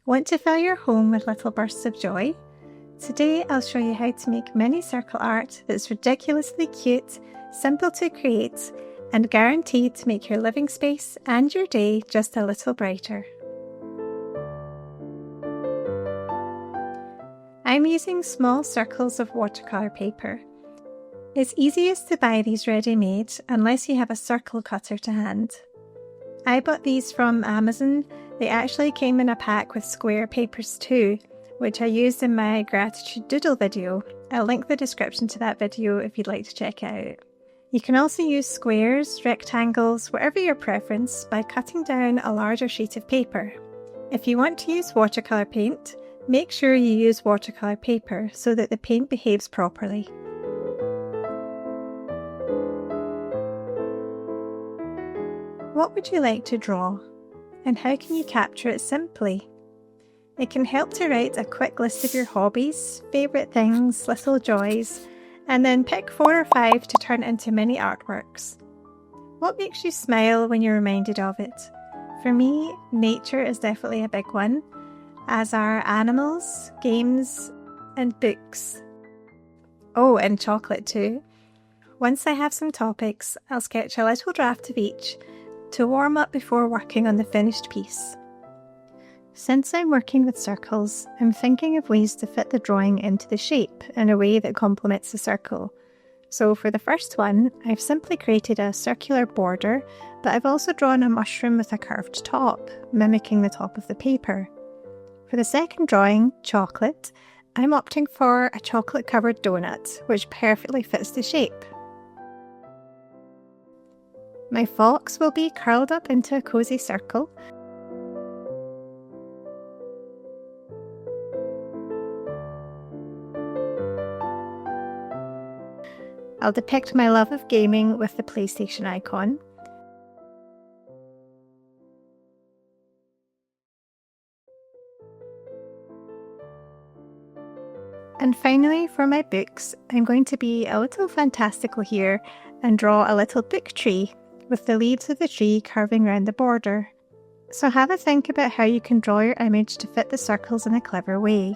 Want to fill your home with little bursts of joy? Today I'll show you how to make mini circle art that's ridiculously cute, simple to create, and guaranteed to make your living space and your day just a little brighter. I'm using small circles of watercolour paper. It's easiest to buy these ready-made unless you have a circle cutter to hand. I bought these from Amazon. They actually came in a pack with square papers too, which I used in my gratitude doodle video. I'll link the description to that video if you'd like to check it out. You can also use squares, rectangles, whatever your preference, by cutting down a larger sheet of paper. If you want to use watercolour paint, make sure you use watercolour paper so that the paint behaves properly. What would you like to draw? And how can you capture it simply? It can help to write a quick list of your hobbies, favourite things, little joys, and then pick 4 or 5 to turn into mini artworks. What makes you smile when you're reminded of it? For me, nature is definitely a big one, as are animals, games, and books. Oh, and chocolate too. Once I have some topics, I'll sketch a little draft of each to warm up before working on the finished piece. Since I'm working with circles, I'm thinking of ways to fit the drawing into the shape in a way that complements the circle. So for the first one, I've simply created a circular border, but I've also drawn a mushroom with a curved top, mimicking the top of the paper. For the second drawing, chocolate, I'm opting for a chocolate-covered donut, which perfectly fits the shape. My fox will be curled up into a cosy circle. I'll depict my love of gaming with the PlayStation icon. And finally, for my books, I'm going to be a little fantastical here and draw a little book tree with the leaves of the tree curving around the border. So have a think about how you can draw your image to fit the circles in a clever way.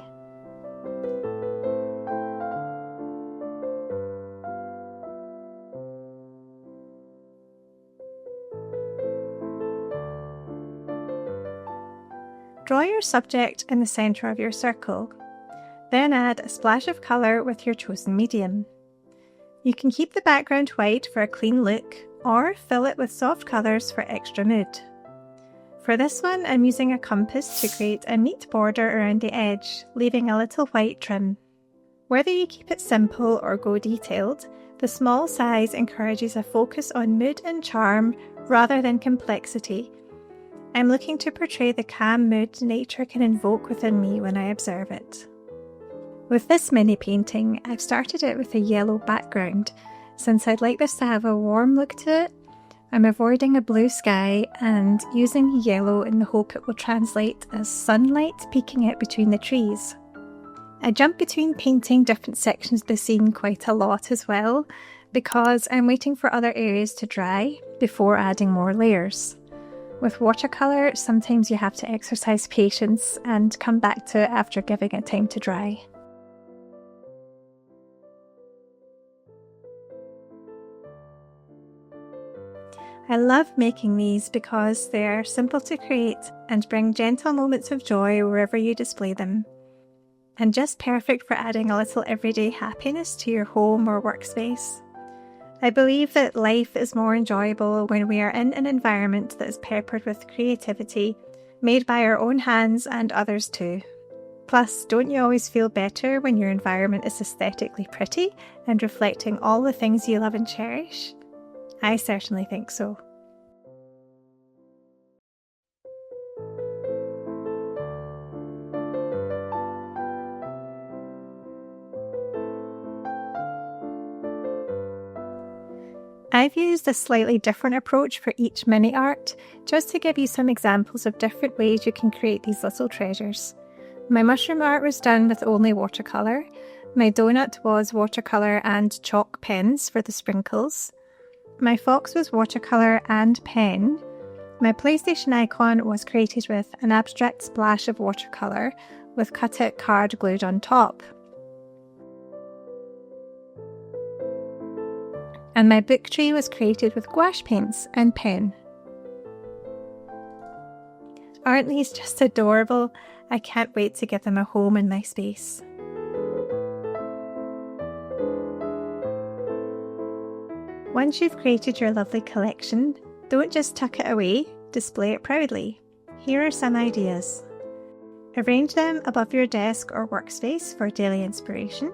Draw your subject in the centre of your circle. Then add a splash of colour with your chosen medium. You can keep the background white for a clean look, or fill it with soft colours for extra mood. For this one, I'm using a compass to create a neat border around the edge, leaving a little white trim. Whether you keep it simple or go detailed, the small size encourages a focus on mood and charm rather than complexity. I'm looking to portray the calm mood nature can invoke within me when I observe it. With this mini painting, I've started it with a yellow background. Since I'd like this to have a warm look to it, I'm avoiding a blue sky and using yellow in the hope it will translate as sunlight peeking out between the trees. I jump between painting different sections of the scene quite a lot as well, because I'm waiting for other areas to dry before adding more layers. With watercolour, sometimes you have to exercise patience and come back to it after giving it time to dry. I love making these because they are simple to create and bring gentle moments of joy wherever you display them, and just perfect for adding a little everyday happiness to your home or workspace. I believe that life is more enjoyable when we are in an environment that is peppered with creativity, made by our own hands and others too. Plus, don't you always feel better when your environment is aesthetically pretty and reflecting all the things you love and cherish? I certainly think so. I've used a slightly different approach for each mini art, just to give you some examples of different ways you can create these little treasures. My mushroom art was done with only watercolour. My donut was watercolour and chalk pens for the sprinkles. My fox was watercolour and pen. My PlayStation icon was created with an abstract splash of watercolour with cut-out card glued on top. And my book tree was created with gouache paints and pen. Aren't these just adorable? I can't wait to give them a home in my space. Once you've created your lovely collection, don't just tuck it away, display it proudly. Here are some ideas. Arrange them above your desk or workspace for daily inspiration.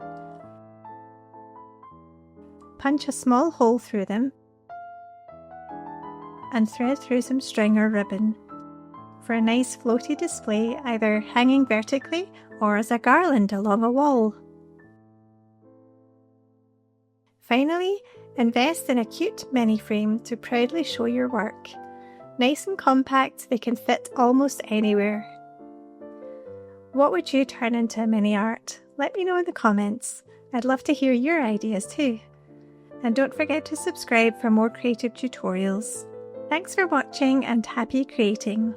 Punch a small hole through them and thread through some string or ribbon for a nice floaty display, either hanging vertically or as a garland along a wall. Finally, invest in a cute mini frame to proudly show your work. Nice and compact, they can fit almost anywhere. What would you turn into a mini art? Let me know in the comments. I'd love to hear your ideas too. And don't forget to subscribe for more creative tutorials. Thanks for watching and happy creating!